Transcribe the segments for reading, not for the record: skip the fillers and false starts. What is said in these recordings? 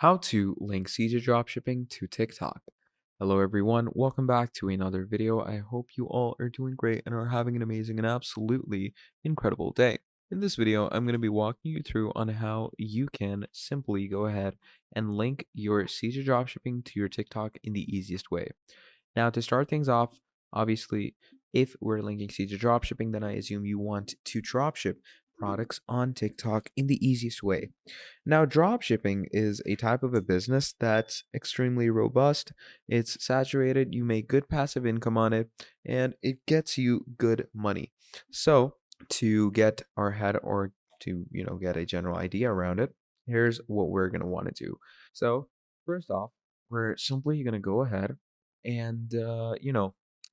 How to link Cj Dropshipping to TikTok. Hello everyone, welcome back to another video. I hope you all are doing great and are having an amazing and absolutely incredible day. In this video, I'm going to be walking you through on how you can simply go ahead and link your Cj Dropshipping to your TikTok in the easiest way. Now, to start things off, obviously, if we're linking Cj Dropshipping, then I assume you want to dropship products on TikTok in the easiest way. Now, dropshipping is a type of a business that's extremely robust. It's saturated, you make good passive income on it, and it gets you good money. So, to get our head or to, get a general idea around it, here's what we're going to want to do. So, first off, we're simply going to go ahead and,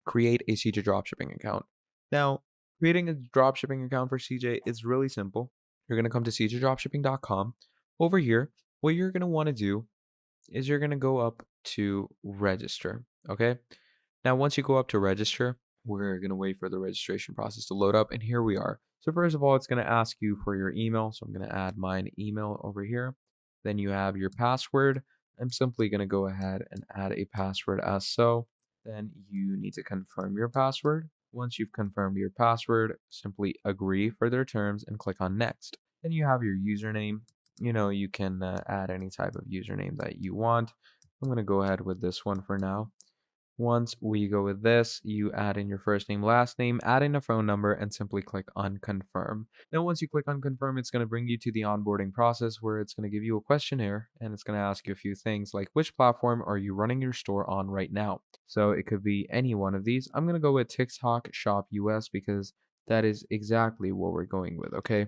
create a CJ dropshipping account. Now, creating a dropshipping account for CJ is really simple. You're going to come to cjdropshipping.com. Over here, what you're going to want to do is you're going to go up to register. Okay. Now, once you go up to register, we're going to wait for the registration process to load up. And here we are. So, first of all, it's going to ask you for your email. So, I'm going to add my email over here. Then you have your password. I'm simply going to go ahead and add a password as so. Then you need to confirm your password. Once you've confirmed your password, simply agree for their terms and click on next. Then you have your username. You can add any type of username that you want. I'm going to go ahead with this one for now. Once we go with this, you add in your first name, last name, add in a phone number, and simply click on confirm. Now, once you click on confirm, it's going to bring you to the onboarding process where it's going to give you a questionnaire and it's going to ask you a few things like which platform are you running your store on right now? So it could be any one of these. I'm going to go with TikTok Shop US because that is exactly what we're going with, okay?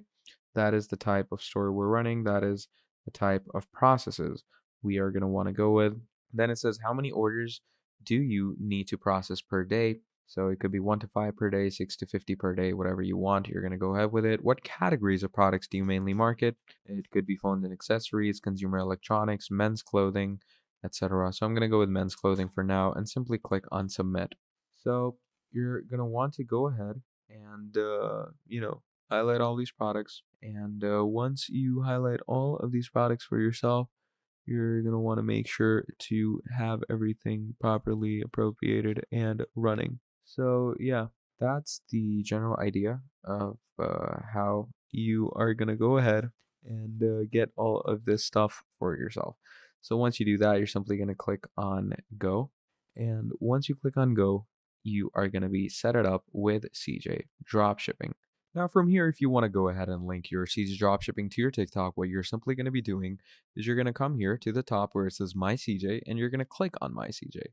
That is the type of store we're running. That is the type of processes we are going to want to go with. Then it says how many orders do you need to process per day? So it could be 1 to 5 per day, 6 to 50 per day, whatever you want. You're going to go ahead with it. What categories of products do you mainly market? It could be phones and accessories, consumer electronics, men's clothing, etc. So I'm going to go with men's clothing for now and simply click on submit. So you're going to want to go ahead and, highlight all these products. And once you highlight all of these products for yourself, you're going to want to make sure to have everything properly appropriated and running. So, yeah, that's the general idea of how you are going to go ahead and get all of this stuff for yourself. So, once you do that, you're simply going to click on go. And once you click on go, you are going to be set it up with CJ Dropshipping. Now, from here, if you want to go ahead and link your CJ Dropshipping to your TikTok, what you're simply going to be doing is you're going to come here to the top where it says My CJ, and you're going to click on My CJ.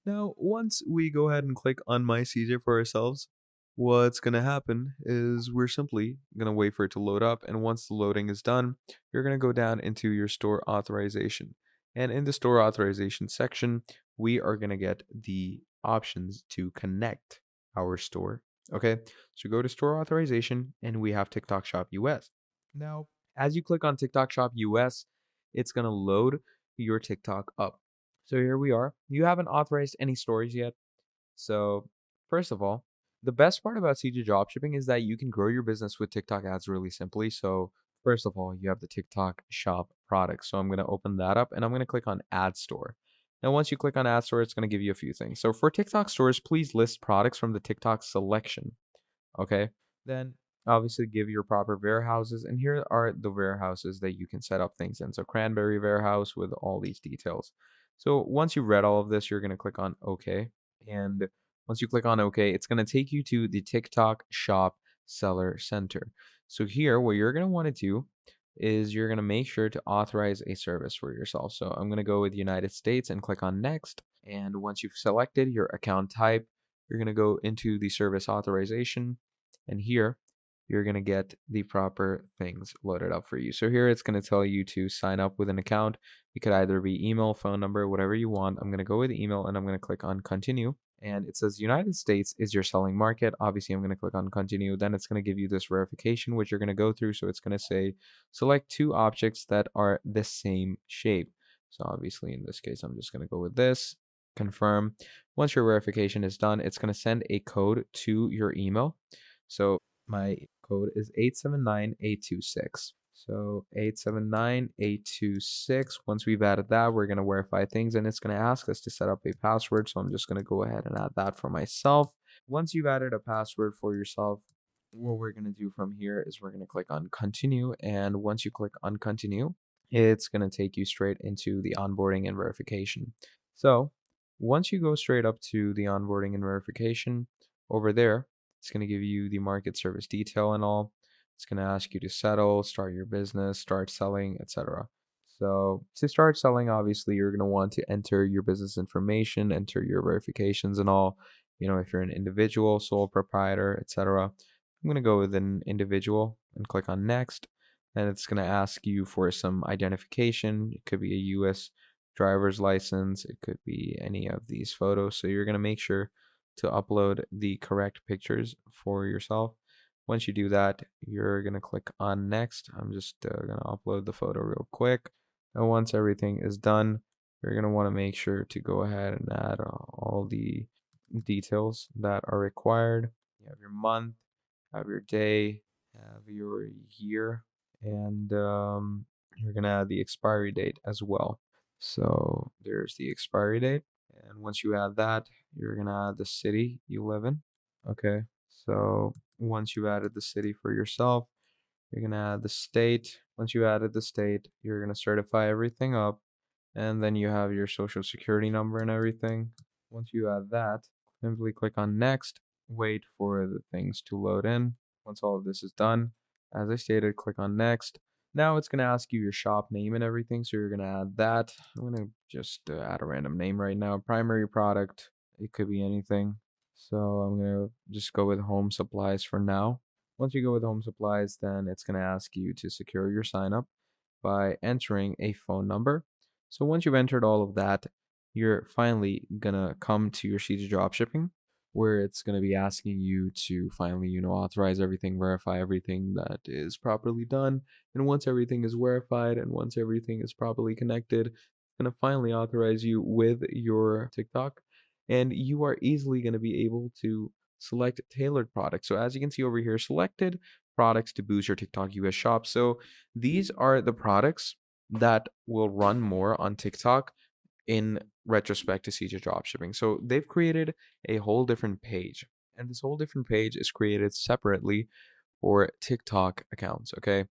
Now, once we go ahead and click on My CJ for ourselves, what's going to happen is we're simply going to wait for it to load up. And once the loading is done, you're going to go down into your store authorization. And in the store authorization section, we are going to get the options to connect our store. Okay, so go to store authorization and we have TikTok Shop US. Now, as you click on TikTok Shop US, it's going to load your TikTok up. So here we are. You haven't authorized any stores yet. So, first of all, the best part about CJ Dropshipping is that you can grow your business with TikTok ads really simply. So, first of all, you have the TikTok Shop product. So, I'm going to open that up and I'm going to click on Ad Store. Now, once you click on Ad Store, it's going to give you a few things. So, for TikTok stores, please list products from the TikTok selection. Okay. Then obviously give your proper warehouses. And here are the warehouses that you can set up things in. So Cranberry warehouse with all these details. So once you've read all of this, you're going to click on OK. And once you click on OK, it's going to take you to the TikTok Shop Seller Center. So here, what you're going to want to do is you're going to make sure to authorize a service for yourself. So I'm going to go with United States and click on next. And once you've selected your account type, you're going to go into the service authorization. And here, you're going to get the proper things loaded up for you. So here it's going to tell you to sign up with an account. It could either be email, phone number, whatever you want. I'm going to go with email and I'm going to click on continue. And it says United States is your selling market. Obviously, I'm going to click on continue. Then it's going to give you this verification, which you're going to go through. So it's going to say select two objects that are the same shape. So obviously, in this case, I'm just going to go with this, confirm. Once your verification is done, it's going to send a code to your email. So my code is 879826. So 879-826. Once we've added that, we're going to verify things and it's going to ask us to set up a password. So I'm just going to go ahead and add that for myself. Once you've added a password for yourself, what we're going to do from here is we're going to click on continue. And once you click on continue, it's going to take you straight into the onboarding and verification. So once you go straight up to the onboarding and verification over there, it's going to give you the market service detail and all. It's going to ask you to settle, start your business, start selling, etc. So to start selling, obviously, you're going to want to enter your business information, enter your verifications and all. If you're an individual, sole proprietor, etc. I'm going to go with an individual and click on next. And it's going to ask you for some identification. It could be a US driver's license. It could be any of these photos. So you're going to make sure to upload the correct pictures for yourself. Once you do that, you're going to click on next. I'm just going to upload the photo real quick. And once everything is done, you're going to want to make sure to go ahead and add all the details that are required. You have your month, have your day, have your year, and you're going to add the expiry date as well. So there's the expiry date. And once you add that, you're going to add the city you live in. Okay. So once you've added the city for yourself, you're going to add the state. Once you added the state, you're going to certify everything up. And then you have your social security number and everything. Once you add that, simply click on next, wait for the things to load in. Once all of this is done, as I stated, click on next. Now it's going to ask you your shop name and everything, so you're going to add that. I'm going to just add a random name right now. Primary product, it could be anything. So I'm going to just go with home supplies for now. Once you go with home supplies, then it's going to ask you to secure your sign up by entering a phone number. So once you've entered all of that, you're finally gonna come to your Cj Dropshipping, where it's gonna be asking you to finally, authorize everything, verify everything that is properly done. And once everything is verified and once everything is properly connected, it's gonna finally authorize you with your TikTok, and you are easily gonna be able to select tailored products. So as you can see over here, selected products to boost your TikTok US shop. So these are the products that will run more on TikTok in retrospect to Cj Dropshipping. So they've created a whole different page, and this whole different page is created separately for TikTok accounts. Okay,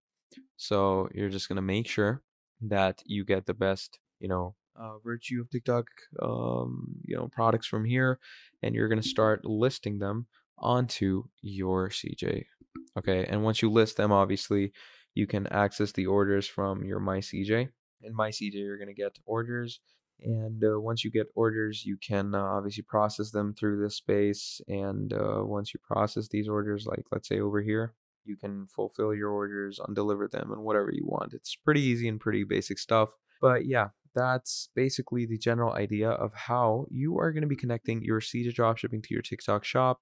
so you're just gonna make sure that you get the best, virtue of TikTok, products from here, and you're gonna start listing them onto your CJ. Okay, and once you list them, obviously, you can access the orders from your MyCJ. In MyCJ, you're gonna get orders, and once you get orders, you can obviously process them through this space. And once you process these orders, like let's say over here, you can fulfill your orders, undeliver them, and whatever you want. It's pretty easy and pretty basic stuff. But yeah, that's basically the general idea of how you are going to be connecting your Cj dropshipping to your TikTok shop.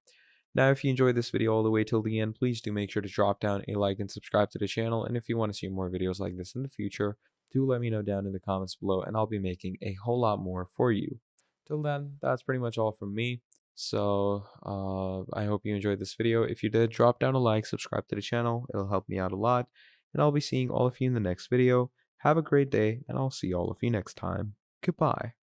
Now, if you enjoyed this video all the way till the end, please do make sure to drop down a like and subscribe to the channel. And if you want to see more videos like this in the future, do let me know down in the comments below, and I'll be making a whole lot more for you. Till then, that's pretty much all from me. So I hope you enjoyed this video. If you did, drop down a like, subscribe to the channel. It'll help me out a lot. And I'll be seeing all of you in the next video. Have a great day, and I'll see all of you next time. Goodbye.